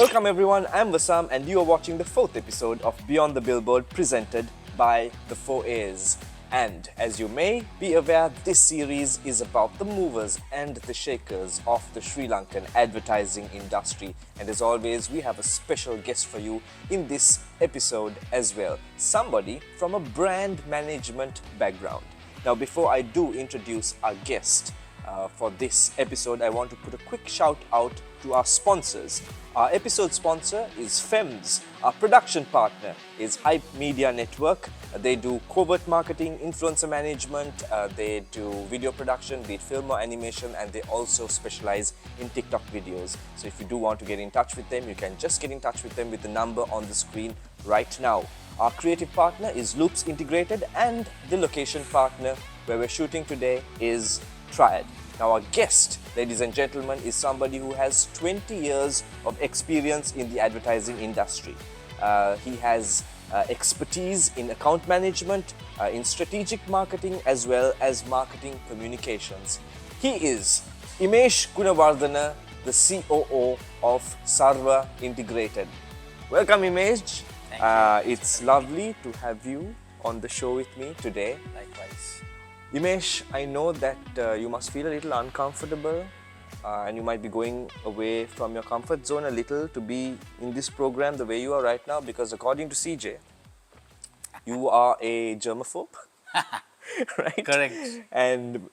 Welcome everyone, I'm Wasaam and you are watching the 4th episode of Beyond the Billboard presented by the 4As. And as you may be aware, this series is about the movers and the shakers of the Sri Lankan advertising industry. And as always, we have a special guest for you in this episode as well. Somebody from a brand management background. Now, before I do introduce our guest for this episode, I want to put a quick shout out to our sponsors. Our episode sponsor is Fems. Our production partner is Hype Media Network. They do covert marketing, influencer management, they do video production, be it film or animation, and they also specialize in TikTok videos. So if you do want to get in touch with them, you can just get in touch with them with the number on the screen right now. Our creative partner is Loops Integrated, and the location partner where we're shooting today is Triad. Now our guest, ladies and gentlemen, is somebody who has 20 years of experience in the advertising industry. He has expertise in account management, in strategic marketing, as well as marketing communications. He is Imesh Goonewardene, the COO of Sarva Integrated. Welcome, Imesh. Thank you. It's lovely to have you on the show with me today. Likewise. Imesh, I know that you must feel a little uncomfortable and you might be going away from your comfort zone a little to be in this program the way you are right now, because according to CJ, you are a germaphobe, right? Correct. And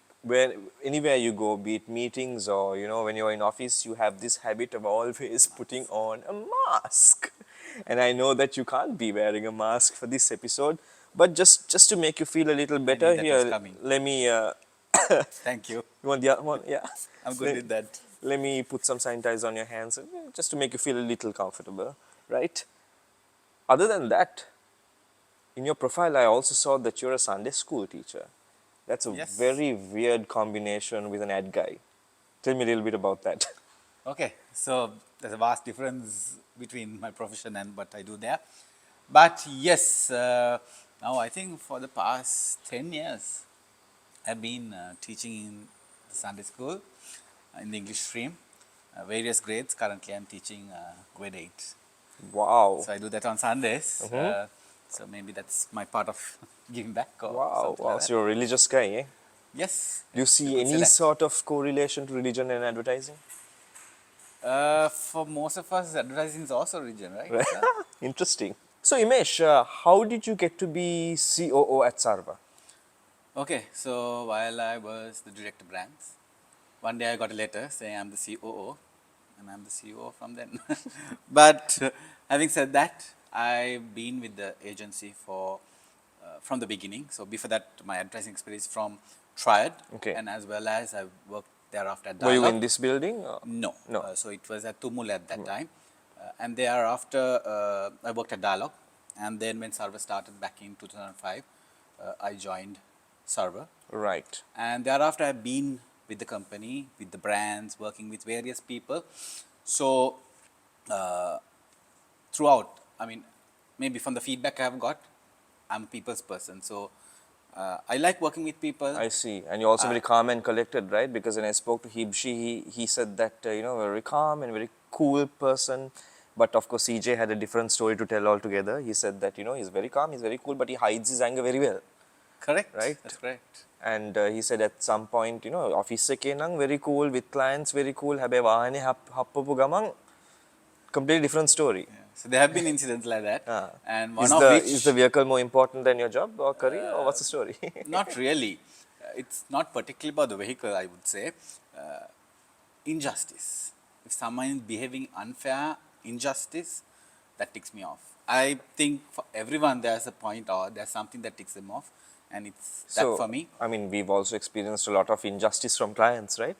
anywhere you go, be it meetings or when you're in office, you have this habit of always putting on a mask. And I know that you can't be wearing a mask for this episode. But just to make you feel a little better here, let me... Thank you. You want the other one? Yeah. I'm good with that. Let me put some sanitizer on your hands, just to make you feel a little comfortable, right? Other than that, in your profile, I also saw that you're a Sunday school teacher. That's a very weird combination with an ad guy. Tell me a little bit about that. Okay, so there's a vast difference between my profession and what I do there. But yes, now I think for the past 10 years, I've been teaching in the Sunday school in the English stream, various grades. Currently, I'm teaching grade 8. Wow. So I do that on Sundays. So maybe that's my part of giving back. Or Wow. like So you're a religious guy, eh? Yes. Do you see any sort of correlation to religion and advertising? For most of us, advertising is also religion, right? Right. Interesting. So Imesh, how did you get to be COO at Sarva? Okay, so while I was the director of brands, one day I got a letter saying I'm the COO, and I'm the COO from then. But having said that, I've been with the agency from the beginning. So before that, my advertising experience from Triad, and as well as I worked thereafter at Dialogue. Were you in this building? No. So it was at Tumul at that time. And thereafter, I worked at Dialogue. And then when Sarva started back in 2005, I joined Sarva. Right. And thereafter, I've been with the company, with the brands, working with various people. So throughout, I mean, maybe from the feedback I've got, I'm a people's person. So I like working with people. I see. And you're also very calm and collected, right? Because when I spoke to Hibshi, he said that, very calm and very cool person. But of course, CJ had a different story to tell altogether. He said that, he's very calm, he's very cool, but he hides his anger very well. Correct. Right? That's correct. And he said at some point, office ekේ නම් very cool, with clients very cool. හැබැයි වාහනේ හප්පපු ගමන් completely different story. Yeah. So there have been incidents like that. And one is the vehicle more important than your job or career, or what's the story? Not really. It's not particularly about the vehicle, I would say. Injustice. If someone is behaving unfair, injustice, that ticks me off. I think for everyone there's a point or there's something that ticks them off, and it's that for me. I mean, we've also experienced a lot of injustice from clients, right?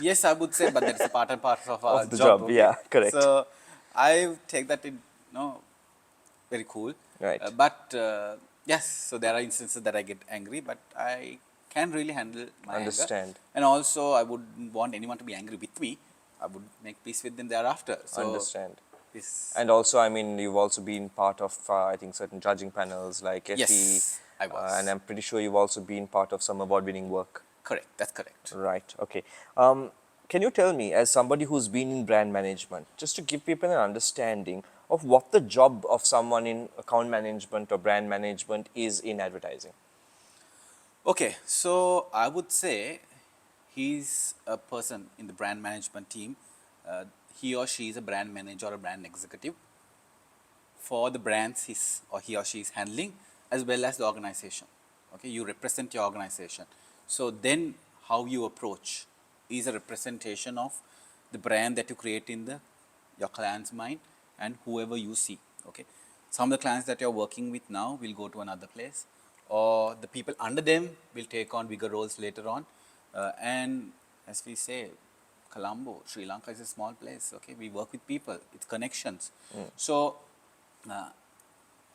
Yes, I would say, but that's a part and parcel of our job. Okay? Yeah, correct. So I take that in, very cool. Right. But yes, so there are instances that I get angry, but I can really handle my Understand. anger. And also, I wouldn't want anyone to be angry with me. I would make peace with them thereafter. So Understand. This And also, I mean, you've also been part of, I think, certain judging panels like FE. Yes, I was. And I'm pretty sure you've also been part of some award-winning work. Correct, that's correct. Right, okay. Can you tell me, as somebody who's been in brand management, just to give people an understanding of what the job of someone in account management or brand management is in advertising? Okay, so I would say he's a person in the brand management team. Uh, he or she is a brand manager or a brand executive for the brands he or she is handling, as well as the organization. Okay, you represent your organization. So then how you approach is a representation of the brand that you create in your client's mind and whoever you see. Okay, some of the clients that you're working with now will go to another place, or the people under them will take on bigger roles later on. And as we say, Colombo, Sri Lanka is a small place. Okay, we work with people, it's connections. So uh,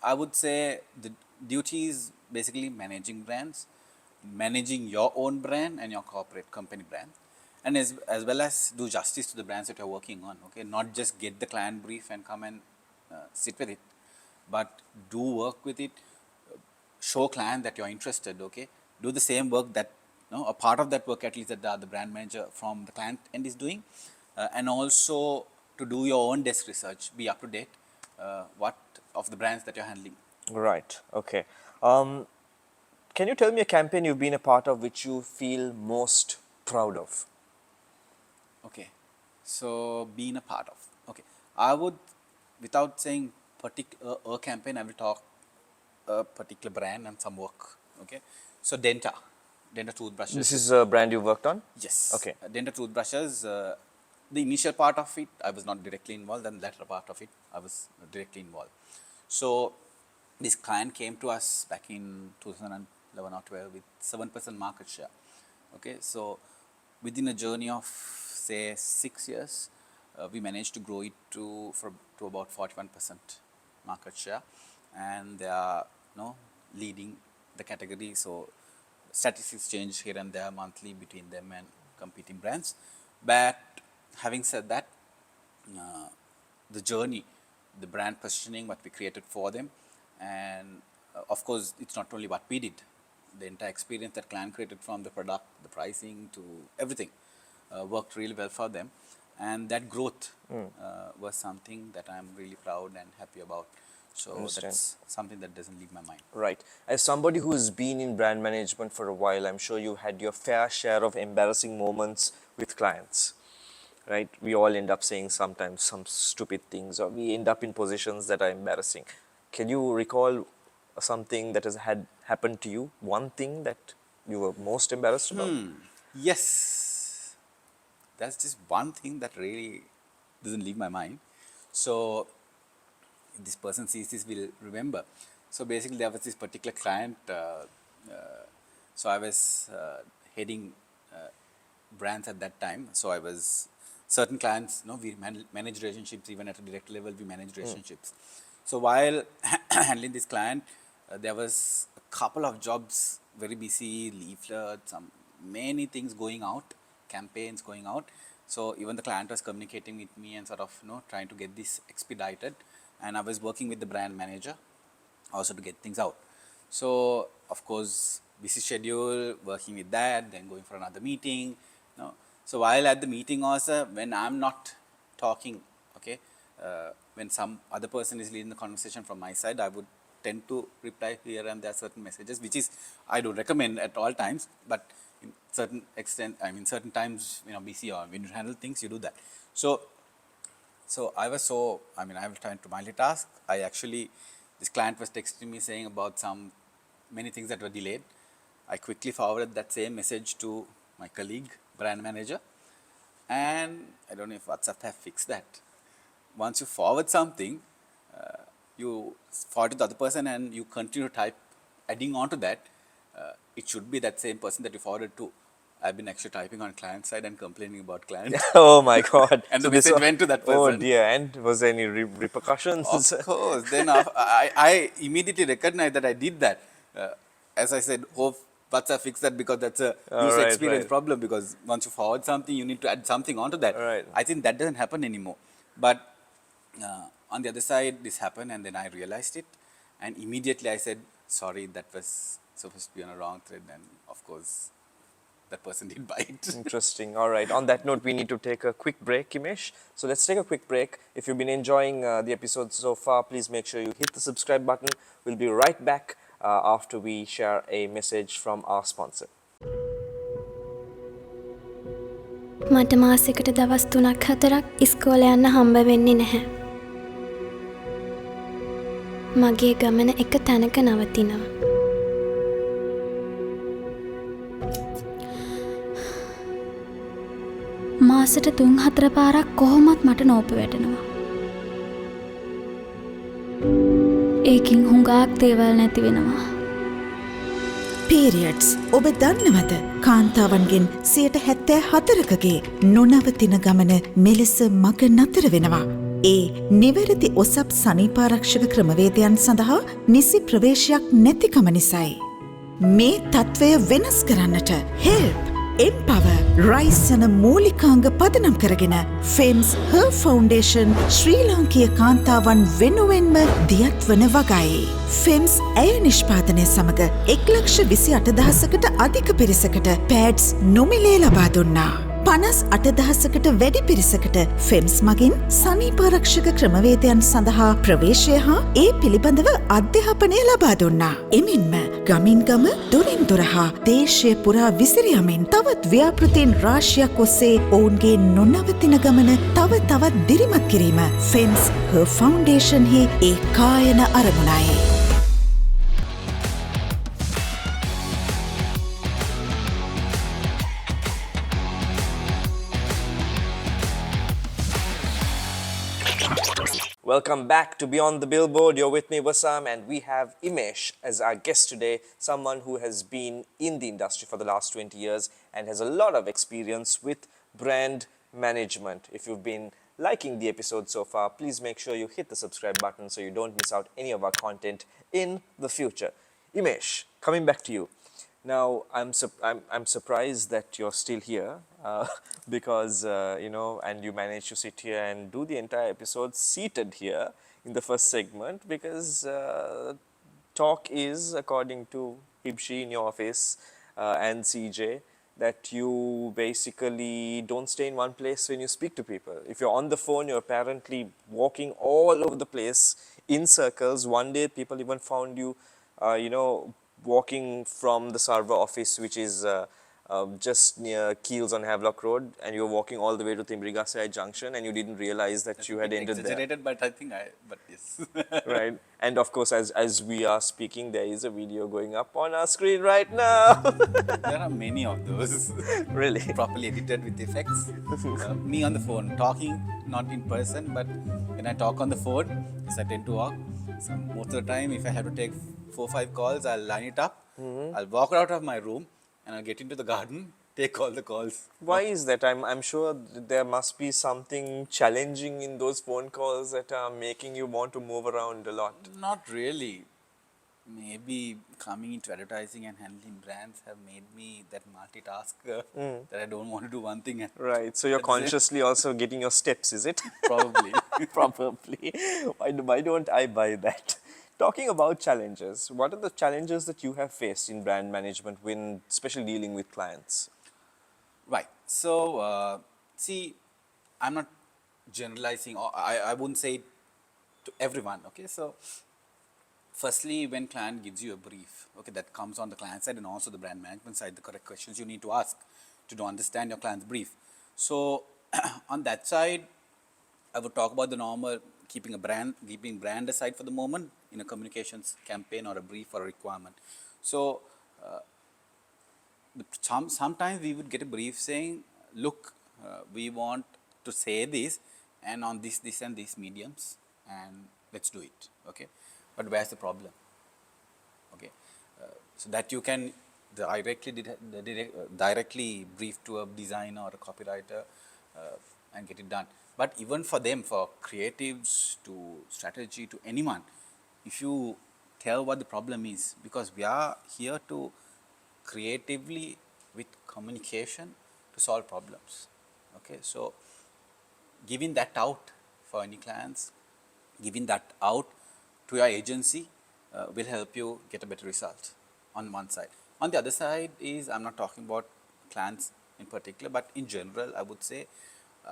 I would say the duty is basically managing brands, managing your own brand and your corporate company brand, and as well as do justice to the brands that you're working on. Okay, not just get the client brief and come and sit with it, but do work with it, show client that you're interested. Okay, do the same work that a part of that work at least that the brand manager from the client end is doing, and also to do your own desk research, be up to date what of the brands that you're handling. Right. Okay. Um, can you tell me a campaign you've been a part of which you feel most proud of? Okay, so being a part of. Okay, I would, without saying a campaign, I will talk a particular brand and some work. Okay, so Denta This toothbrushes. is a brand you worked on? Yes, Okay. Denta toothbrushes. The initial part of it, I was not directly involved, and the latter part of it, I was directly involved. So this client came to us back in 2011 or 12 with 7% market share. Okay, so within a journey of say 6 years, we managed to grow it to about 41% market share, and they are leading the category. So statistics change here and there monthly between them and competing brands. But having said that, uh, the journey, the brand positioning, what we created for them, and of course, it's not only what we did, the entire experience that client created from the product, the pricing to everything, worked really well for them. And that growth was something that I'm really proud and happy about. So Understand. that's something that doesn't leave my mind. Right. As somebody who's been in brand management for a while, I'm sure you had your fair share of embarrassing moments with clients. Right? We all end up saying sometimes some stupid things, or we end up in positions that are embarrassing. Can you recall something that has had happened to you? One thing that you were most embarrassed about? Yes, that's just one thing that really doesn't leave my mind. So if this person sees this, will remember. So basically, there was this particular client. So I was heading brands at that time. So I was certain clients. We manage relationships even at a direct level. We manage relationships. So while handling this client, there was a couple of jobs, very busy, leaflets, many things going out, campaigns going out. So even the client was communicating with me and sort of trying to get this expedited, and I was working with the brand manager also to get things out. So of course, busy schedule, working with that, then going for another meeting. So while at the meeting also, when I'm not talking, okay, when some other person is leading the conversation from my side, I would tend to reply here and there certain messages, which is I don't recommend at all times, but in certain extent, I mean certain times, busy or when you handle things, you do that. So I was trying to multitask. This client was texting me saying about many things that were delayed. I quickly forwarded that same message to my colleague, brand manager, and I don't know if WhatsApp have fixed that. Once you forward something, you forward to the other person and you continue to type, adding on to that, it should be that same person that you forwarded to. I've been actually typing on client side and complaining about client. Oh my God. And So the this message was, went to that oh person. dear. And was there any repercussions? Of course. Then I immediately recognized that I did that. As I said, hope WhatsApp fix that because that's a All user right, experience right. problem, because once you forward something, you need to add something onto that. All right. I think that doesn't happen anymore. But on the other side, this happened and then I realized it. And immediately I said, sorry, that was supposed to be on a wrong thread. And of course, that person did buy it. Interesting. All right. On that note, we need to take a quick break, Imesh. So let's take a quick break. If you've been enjoying the episode so far, please make sure you hit the subscribe button. We'll be right back after we share a message from our sponsor. මට මාසෙකට දවස් 3-4ක් ඉස්කෝලේ යන්න හම්බ වෙන්නේ නැහැ. මගේ ගමන එක තැනක නවතිනවා. මාසෙට 3-4 පාරක් කොහොමත් මට නෝප වැටෙනවා. ඒකින් හුඟක් දේවල් නැති වෙනවා. Periods ඔබ දන්නවද කාන්තාවන්ගෙන් 74%කගේ නොනවතින ගමන මෙලෙස මග නතර වෙනවා. ඒ නිවැරදි ඔසප් සනීපාරක්ෂක ක්‍රමවේදයන් සඳහා නිසි ප්‍රවේශයක් නැතිකම නිසයි. මේ තත්ත්වය වෙනස් කරන්නට help Empower Rise යන මූලිකාංග පදනම් කරගෙන Fems Her Foundation ශ්‍රී ලාංකීය කාන්තාවන් වෙනුවෙන්ම දියත් වන වගයි. Fems ඇය නිෂ්පාදනය සමග 1,28,000කට අධික පිරිසකට pads නොමිලේ ලබා දුන්නා. 58,000කට වැඩි පිරිසකට Fems මගින් සනීපාරක්ෂක ක්‍රමවේදයන් සඳහා ප්‍රවේශය හා ඒ පිළිබඳව අධ්‍යාපනය ලබා දුන්නා. එමින්ම ගමින් ගම දුරින් දුර හා දේශය පුරා විසිරියමින් තවත් ව්‍යාපෘතීන් රාශියක් ඔස්සේ ඔවුන්ගේ නොනවතින ගමන තව තවත් දිරිමත් කිරීම Fems Her Foundation හි ඒ කායන අරමුණයි. Welcome back to Beyond the Billboard. You're with me, Wasaam, and we have Imesh as our guest today, someone who has been in the industry for the last 20 years and has a lot of experience with brand management. If you've been liking the episode so far, please make sure you hit the subscribe button so you don't miss out any of our content in the future. Imesh, coming back to you. Now, I'm surprised that you're still here because, and you managed to sit here and do the entire episode seated here in the first segment because talk is, according to Hibshi in your office and CJ, that you basically don't stay in one place when you speak to people. If you're on the phone, you're apparently walking all over the place in circles. One day, people even found you, walking from the server office, which is just near Keels on Havelock Road, and you were walking all the way to Timbrigasai Junction, and you didn't realize that you had entered there. Exaggerated, but I think but yes. Right. And of course, as we are speaking, there is a video going up on our screen right now. There are many of those. Really? Properly edited with effects. Me on the phone, talking, not in person, but when I talk on the phone, yes, I tend to walk. So most of the time, if I have to take 4-5 calls, I'll line it up. I'll walk out of my room and I'll get into the garden, take all the calls. Why is that? I'm sure there must be something challenging in those phone calls that are making you want to move around a lot. Not really. Maybe coming into advertising and handling brands have made me that multitasker that I don't want to do one thing. Right. So you're consciously also getting your steps, is it? Probably. Probably. Why don't I buy that? Talking about challenges, what are the challenges that you have faced in brand management when especially dealing with clients? Right. So, see, I'm not generalizing, or I wouldn't say it to everyone, okay? So, firstly, when client gives you a brief, okay, that comes on the client side and also the brand management side, the correct questions you need to ask to understand your client's brief. So, on that side, I would talk about the normal keeping brand aside for the moment in a communications campaign or a brief or a requirement. So, sometimes we would get a brief saying, look, we want to say this and on this and these mediums, and let's do it, okay? But where's the problem? Okay, so that you can directly brief to a designer or a copywriter and get it done. But even for them, for creatives to strategy to anyone, if you tell what the problem is, because we are here to creatively with communication to solve problems. Okay, so giving that out for any clients, giving that out to your agency will help you get a better result on one side. On the other side is, I'm not talking about clients in particular, but in general, I would say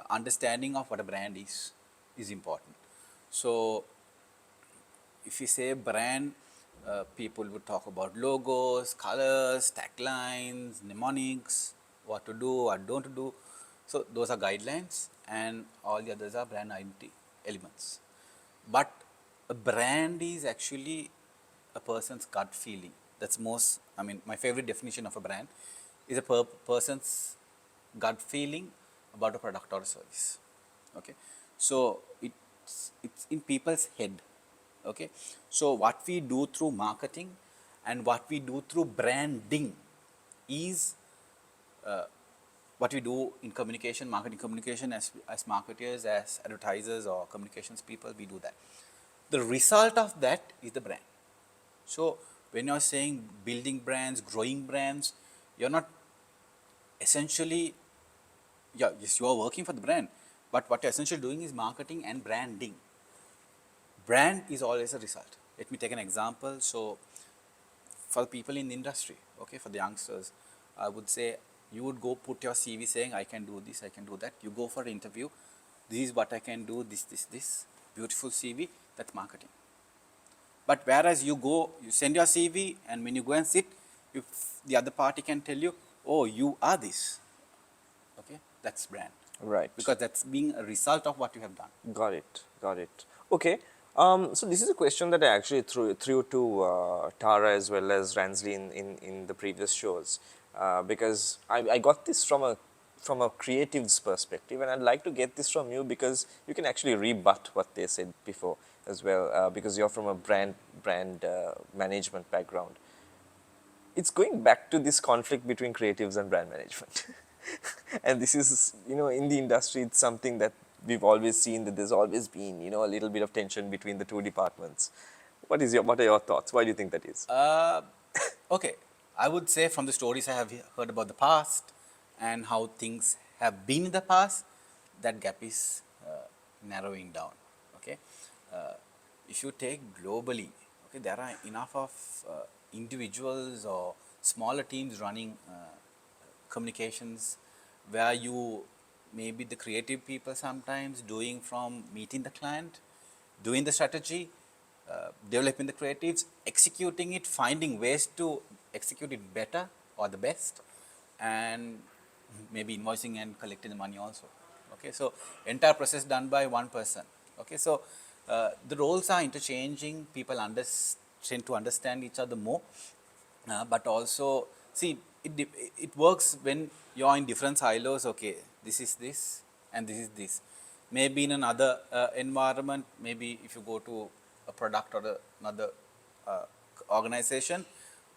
understanding of what a brand is important. So if you say brand, people would talk about logos, colors, taglines, mnemonics, what to do, what don't to do. So those are guidelines, and all the others are brand identity elements. But a brand is actually a person's gut feeling. That's most, I mean, my favorite definition of a brand is a person's gut feeling about a product or a service. Okay, so it's in people's head. Okay, so what we do through marketing and what we do through branding is what we do in communication, marketing communication, as marketers, as advertisers or communications people, we do that. The result of that is the brand. So when you're saying building brands, growing brands, you're not essentially, yes, you are working for the brand, but what you're essentially doing is marketing and branding. Brand is always a result. Let me take an example. So for people in the industry, okay, for the youngsters, I would say you would go put your CV saying, I can do this, I can do that. You go for an interview, this is what I can do, this, beautiful CV, that's marketing. But whereas you go, you send your CV, and when you go and sit, if the other party can tell you, oh, you are this, okay, that's brand. Right. Because that's being a result of what you have done. Got it. Got it. Okay. So this is a question that I actually threw to Tara as well as Ransley in the previous shows, because I got this from a creative's perspective, and I'd like to get this from you because you can actually rebut what they said before as well, because you're from a brand management background. It's going back to this conflict between creatives and brand management. And this is, in the industry, it's something that we've always seen, that there's always been, a little bit of tension between the two departments. What are your thoughts? Why do you think that is? Okay, I would say from the stories I have heard about the past and how things have been in the past, that gap is narrowing down. Okay, if you take globally, okay, there are enough of individuals or smaller teams running communications, where you maybe the creative people sometimes doing from meeting the client, doing the strategy, developing the creatives, executing it, finding ways to execute it better or the best, and maybe invoicing and collecting the money also. Okay, so entire process done by one person. Okay, so the roles are interchanging. People tend to understand each other more, but also see it works when you're in different silos. Okay, this is this and this is this. Maybe in another environment, maybe if you go to a product or another organization,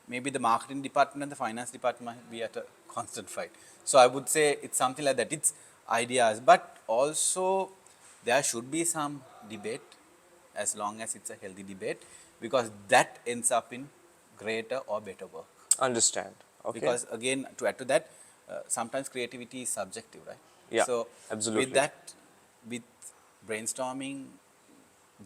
maybe the marketing department and the finance department might be at a constant fight. So I would say it's something like that. It's ideas, but also there should be some debate, as long as it's a healthy debate, because that ends up in greater or better work. Understand. Okay. Because again, to add to that, sometimes creativity is subjective, right? Yeah, so absolutely. With that, with brainstorming,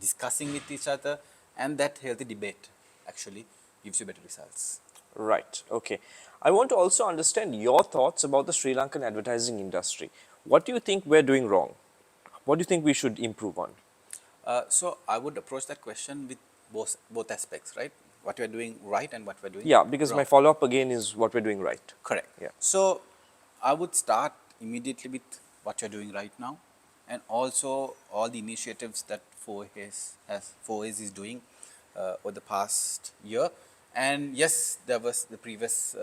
discussing with each other, and that healthy debate actually gives you better results. Right. Okay. I want to also understand your thoughts about the Sri Lankan advertising industry. What do you think we're doing wrong? What do you think we should improve on? So I would approach that question with both aspects, right? What we're doing right and what we're doing because wrong. my follow-up again is what we're doing right. Correct. Yeah. So I would start immediately with what you're doing right now, and also all the initiatives that 4As is doing over the past year. And yes, there was the previous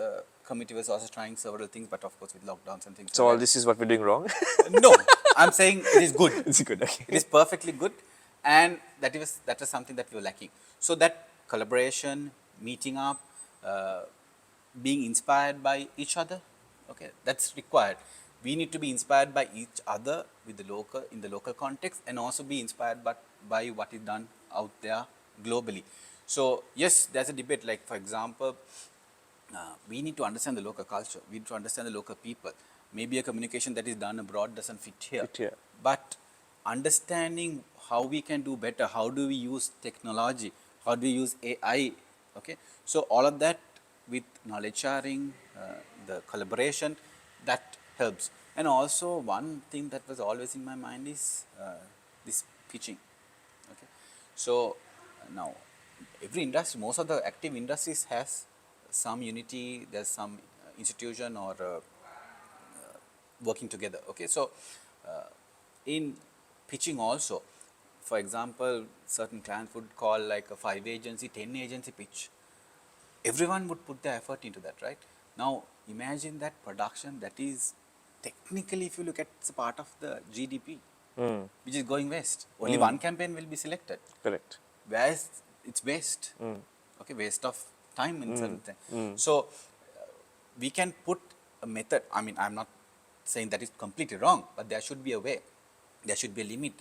committee was also trying several things, but of course with lockdowns and things. So like all that. this is what we're doing wrong? No, I'm saying it is good. It's good. Okay. It is perfectly good, and that was something that we were lacking. So that collaboration, meeting up, being inspired by each other, okay, that's required. We need to be inspired by each other with in the local context, and also be inspired by what is done out there globally. So yes, there's a debate. Like for example, we need to understand the local culture. We need to understand the local people. Maybe a communication that is done abroad doesn't fit here. But understanding how we can do better, how do we use technology, how do we use AI, okay? So all of that with knowledge sharing, the collaboration, that helps. And also one thing that was always in my mind is this pitching. Okay, so now every industry, most of the active industries has some unity. There's some institution or working together. Okay, so in pitching also, for example, certain clients would call like a 5 agency, 10 agency pitch. Everyone would put their effort into that, right? Now imagine that production that is technically, if you look at, it's a part of the GDP, which is going waste. Only one campaign will be selected. Correct. Whereas it's waste. Okay, waste of time in certain thing. So we can put a method. I mean, I'm not saying that is completely wrong, but there should be a way. There should be a limit.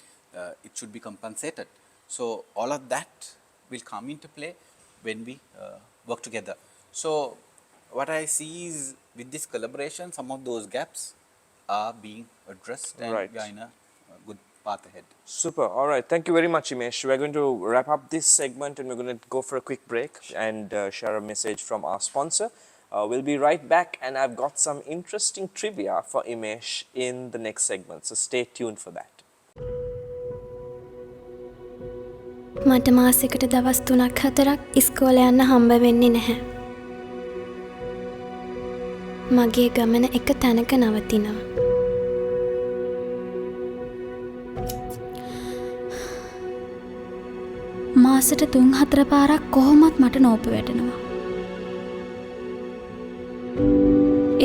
It should be compensated. So all of that will come into play when we work together. So what I see is with this collaboration, some of those gaps are being addressed, and Right. we are in a good path ahead. Super. All right. Thank you very much, Imesh. We're going to wrap up this segment and we're going to go for a quick break and share a message from our sponsor. We'll be right back, and I've got some interesting trivia for Imesh in the next segment. So stay tuned for that. මට මාසෙකට දවස් 3-4ක් ඉස්කෝලේ යන්න හම්බ වෙන්නේ නැහැ. මගේ ගමන එක තැනක නවතිනවා. මාසෙට 3-4 පාරක් කොහොමත් මට නෝප වැටෙනවා.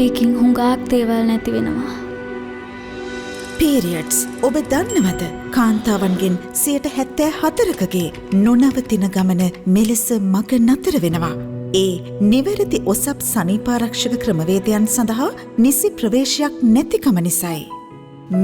ඒකින් හුඟක් දේවල් නැති වෙනවා. පීරියඩ්ස් ඔබ දන්නවද කාන්තාවන්ගෙන් 74%කගේ නොනවතින ගමන මෙලෙස මග නතර වෙනවා. ඒ නිවැරදි ඔසප් සනීපාරක්ෂක ක්‍රමවේදයන් සඳහා නිසි ප්‍රවේශයක් නැතිකම නිසයි.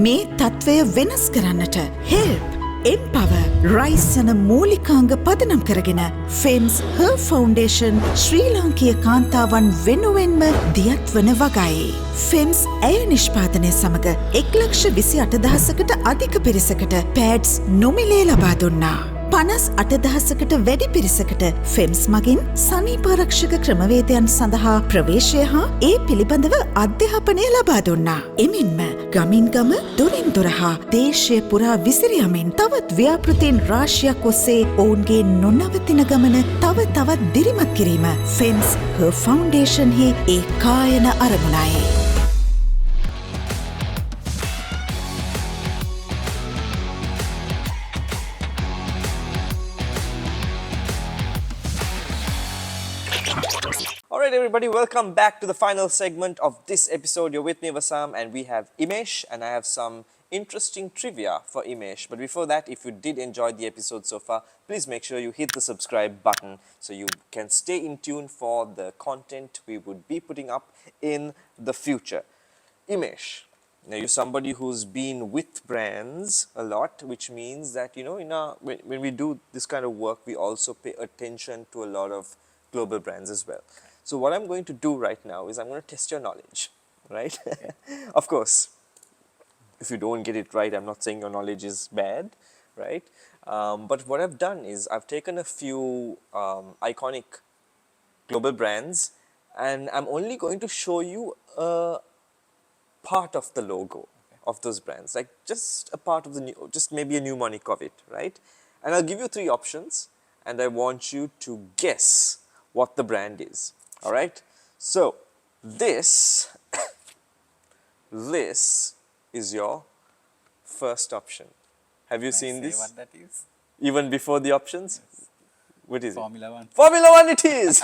මේ තත්ත්වය වෙනස් කරන්නට හෙල්ප් Empower රයිසන මූලිකාංග පදනම් කරගෙන Fems Her Foundation ශ්‍රී ලාංකීය කාන්තාවන් වෙනුවෙන්ම දියත් වන වගයි. Fems ඇය නිෂ්පාදනය සමග 1,28,000කට අධික පිරිසකට පෑඩ්ස් නොමිලේ ලබා දුන්නා. 58,000කට වැඩි පිරිසකට Fems මගින් සනීපාරක්ෂක ක්‍රමවේදයන් සඳහා ප්‍රවේශය හා ඒ පිළිබඳව අධ්‍යාපනය ලබා දුන්නා. එමින්ම ගමින් ගම දොරින් දොර හා දේශය පුරා විසිරියමින් තවත් ව්‍යාපෘතීන් රාශියක් ඔස්සේ ඔවුන්ගේ නොනවතින ගමන තව තවත් දිරිමත් කිරීම Fems Her Foundation හි ඒ කායන අරමුණයි. Alright everybody, welcome back to the final segment of this episode. You're with me, Wasaam, and we have Imesh, and I have some interesting trivia for Imesh. But before that, if you did enjoy the episode so far, please make sure you hit the subscribe button so you can stay in tune for the content we would be putting up in the future. Imesh, now you're somebody who's been with brands a lot, which means that, you know, when we do this kind of work, we also pay attention to a lot of global brands as well. So what I'm going to do right now is I'm going to test your knowledge, right? Okay. Of course, if you don't get it right, I'm not saying your knowledge is bad, right? But what I've done is I've taken a few iconic global brands, and I'm only going to show you a part of the logo of those brands, like just a part of the just maybe a mnemonic of it, right? And I'll give you 3 options, and I want you to guess what the brand is. All right, so this is your first option. Have you seen this? What that is? Even before the options? Yes. What is Formula it? 1. Formula 1 it is!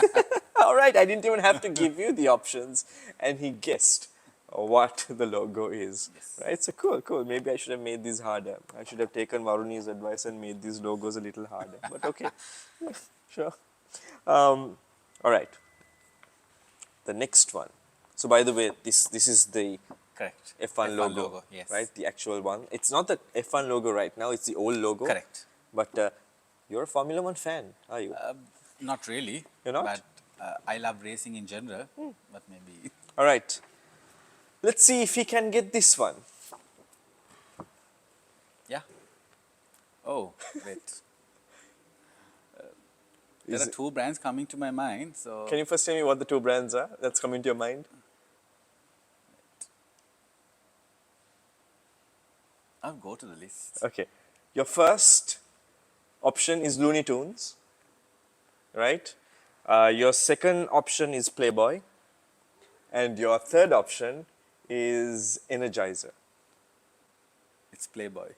All right, I didn't even have to give you the options, and he guessed what the logo is. Yes. Right, so cool. Maybe I should have made these harder. I should have taken Varuni's advice and made these logos a little harder, but okay, sure. All right. The next one. So by the way, this is the Correct. F1 logo, yes. right? The actual one. It's not the F1 logo right now, it's the old logo. Correct. But you're a Formula 1 fan, are you? Not really. You're not? But I love racing in general, but maybe. All right. Let's see if he can get this one. Yeah. Oh, wait. There are 2 brands coming to my mind, so. Can you first tell me what the 2 brands are that's coming to your mind? go to the list. Okay. Your first option is Looney Tunes, right? Your second option is Playboy. And your third option is Energizer. It's Playboy.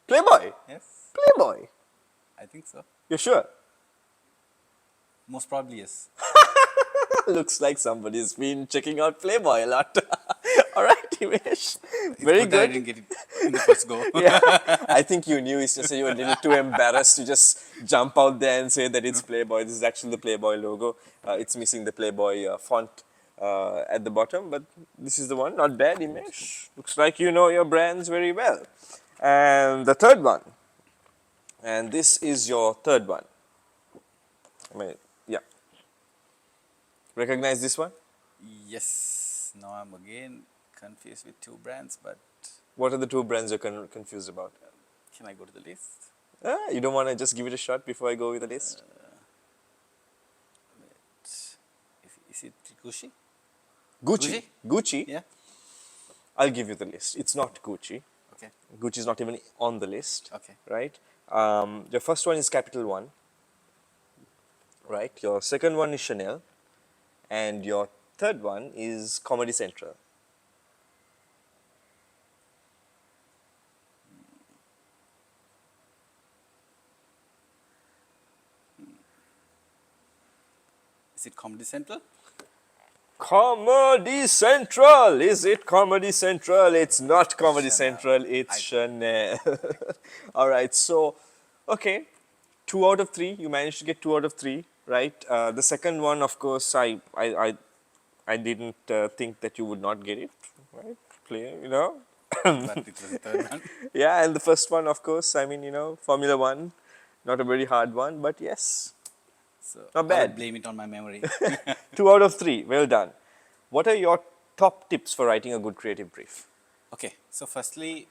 Playboy? Yes, Playboy. I think so. You're sure? Most probably yes. Looks like somebody's been checking out Playboy a lot. All right, Imesh. It's Very good that I good. didn't get it in the first go. Yeah, I think you knew. It's just that you were a little too embarrassed to just jump out there and say that it's Playboy. This is actually the Playboy logo. It's missing the Playboy font at the bottom, but this is the one. Not bad, Imesh. Looks like you know your brands very well. And the third one. And this is your third one. I mean, yeah. Recognize this one? Yes. Now I'm again confused with two brands, but What are the two brands you're confused about? can I go to the list? You don't want to just give it a shot before I go with the list? Is it Gucci? Gucci. Gucci? Yeah. I'll give you the list. It's not Gucci. Okay. Gucci is not even on the list. Okay. Right? Your first one is Capital One. Right? Your second one is Chanel. And your third one is Comedy Central. Is it Comedy Central? Comedy Central! Is it Comedy Central? It's not Comedy Central, it's Chanel. Alright, so, okay. 2 out of 3. You managed to get 2 out of 3, right? The second one, of course, I didn't think that you would not get it, right? Clear, you know? But it was the third one. Yeah, and the first one, of course, I mean, you know, Formula One. Not a very hard one, but yes. So Not I bad. would blame it on my memory. 2 out of 3. Well done. What are your top tips for writing a good creative brief? Okay, so firstly,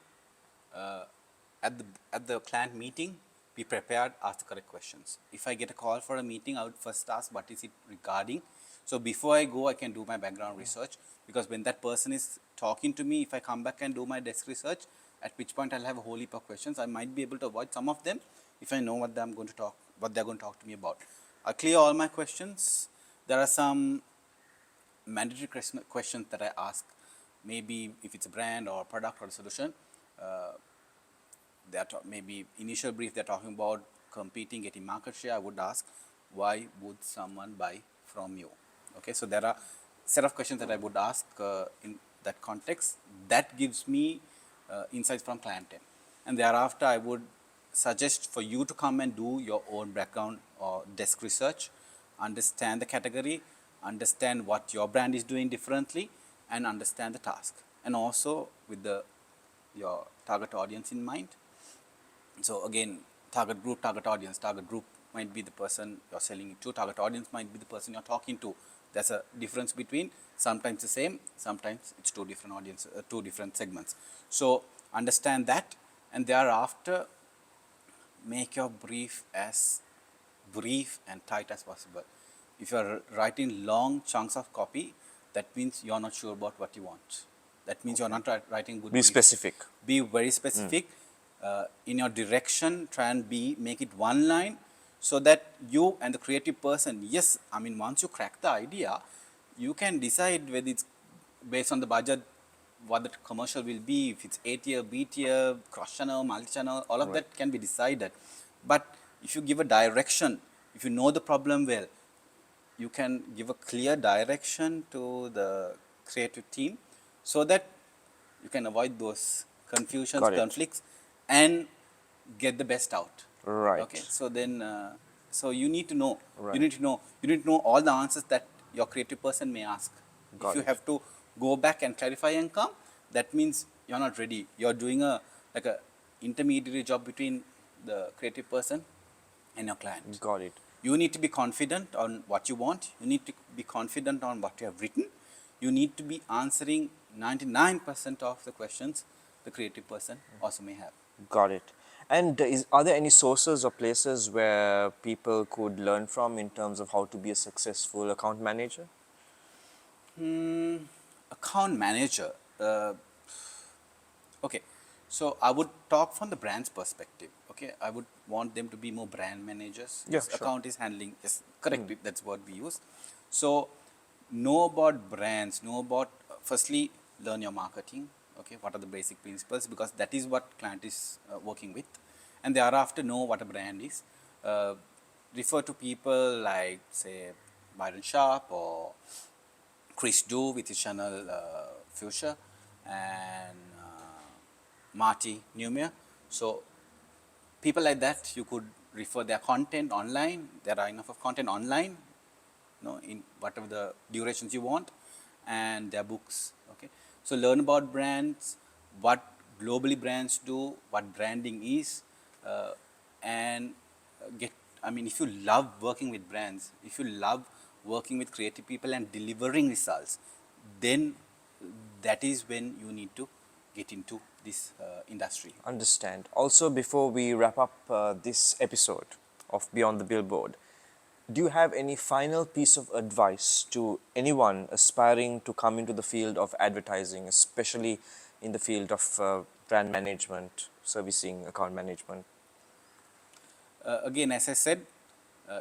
at the client meeting, be prepared, ask the correct questions. If I get a call for a meeting, I would first ask what is it regarding. So before I go, I can do my background research, because when that person is talking to me, if I come back and do my desk research, at which point I'll have a whole heap of questions. I might be able to avoid some of them if I know what they're going to talk to me about. I clear all my questions. There are some mandatory questions that I ask. Maybe if it's a brand or a product or a solution, maybe initial brief they're talking about competing, getting market share. I would ask, why would someone buy from you? Okay, so there are set of questions that I would ask in that context. That gives me insights from client end. And thereafter, I would suggest for you to come and do your own background or desk research, understand the category, understand what your brand is doing differently, and understand the task. And also with your target audience in mind. So again, target group, target audience. Target group might be the person you're selling it to. Target audience might be the person you're talking to. There's a difference between sometimes the same, sometimes it's two different audience, two different segments. So understand that, and thereafter make your brief as brief and tight as possible. If you're writing long chunks of copy, that means you're not sure about what you want. That means you're not writing good Be brief. specific. Be very specific. In your direction, try and make it one line, so that you and the creative person, yes, I mean, once you crack the idea, you can decide whether it's based on the budget, what the commercial will be, if it's A tier, B tier, cross-channel, multi-channel, all of that can be decided. But if you give a direction, if you know the problem well, you can give a clear direction to the creative team, so that you can avoid those confusions, conflicts, and get the best out. Right. Okay. So then, so you need to know. You need to know all the answers that your creative person may ask. If you have to go back and clarify and come, that means you're not ready. You're doing a intermediary job between the creative person and your client. Got it. You need to be confident on what you want. You need to be confident on what you have written. You need to be answering 99% of the questions the creative person also may have. Got it. And are there any sources or places where people could learn from in terms of how to be a successful account manager? Account manager. Okay. So I would talk from the brand's perspective. Okay, I would want them to be more brand managers. Yeah, Yes, sure. account is handling. Yes, correct. That's what we use. So know about brands. Know about firstly learn your marketing. Okay, what are the basic principles, because that is what client is working with, and thereafter know what a brand is. Refer to people like say Byron Sharp or Chris Do with his channel Fuchsia, and Marty Newmere. So people like that, you could refer their content online. There are enough of content online, in whatever the durations you want, and their books. Okay, so learn about brands, what globally brands do, what branding is, and get. I mean, if you love working with brands, if you love working with creative people and delivering results, then that is when you need to get into this industry. Understand. Also, before we wrap up this episode of Beyond the Billboard, do you have any final piece of advice to anyone aspiring to come into the field of advertising, especially in the field of brand management, servicing, account management? Again, as I said,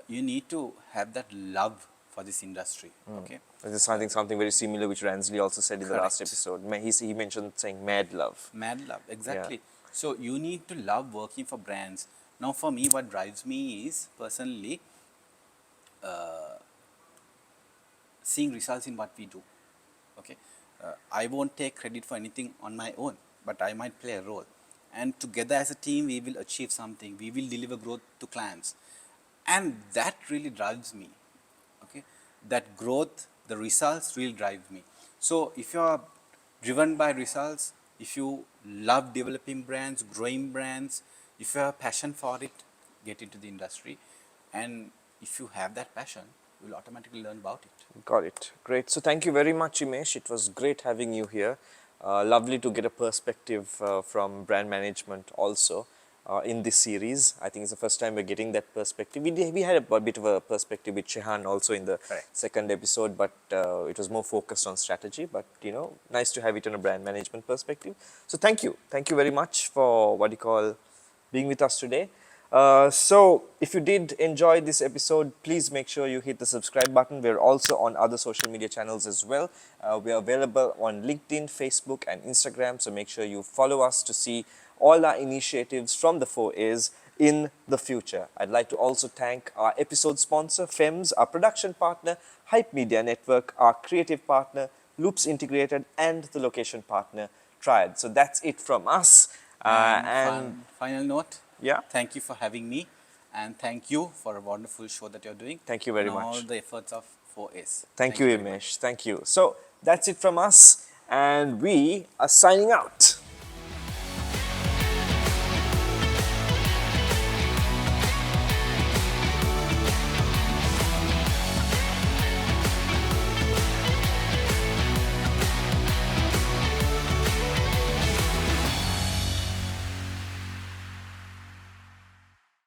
you need to have that love for this industry. Okay. This is something very similar which Ransley also said in the last Correct. episode. He mentioned saying mad love. Mad love, exactly. So you need to love working for brands. Now, for me, what drives me is personally seeing results in what we do. Okay, I won't take credit for anything on my own, but I might play a role. And together as a team, we will achieve something. We will deliver growth to clients, and that really drives me. Okay, that growth, the results really drive me. So if you are driven by results, if you love developing brands, growing brands, if you have passion for it, get into the industry. And if you have that passion, you will automatically learn about it. Got it. Great. So thank you very much, Imesh. It was great having you here. Lovely to get a perspective from brand management also in this series. I think it's the first time we're getting that perspective. We had a bit of a perspective with Shehan also in the Correct. second episode, but it was more focused on strategy. But nice to have it in a brand management perspective. So thank you. Thank you very much for being with us today. So if you did enjoy this episode, please make sure you hit the subscribe button. We're also on other social media channels as well. We are available on LinkedIn, Facebook and Instagram. So make sure you follow us to see all our initiatives from the 4As in the future. I'd like to also thank our episode sponsor, Fems, our production partner, Hype Media Network, our creative partner, Loops Integrated, and the location partner, Triad. So that's it from us. Final note. Yeah. Thank you for having me, and thank you for a wonderful show that you're doing. Thank you very and much. All the efforts of 4As. Thank you, very much. Imesh. Thank you. So that's it from us, and we are signing out.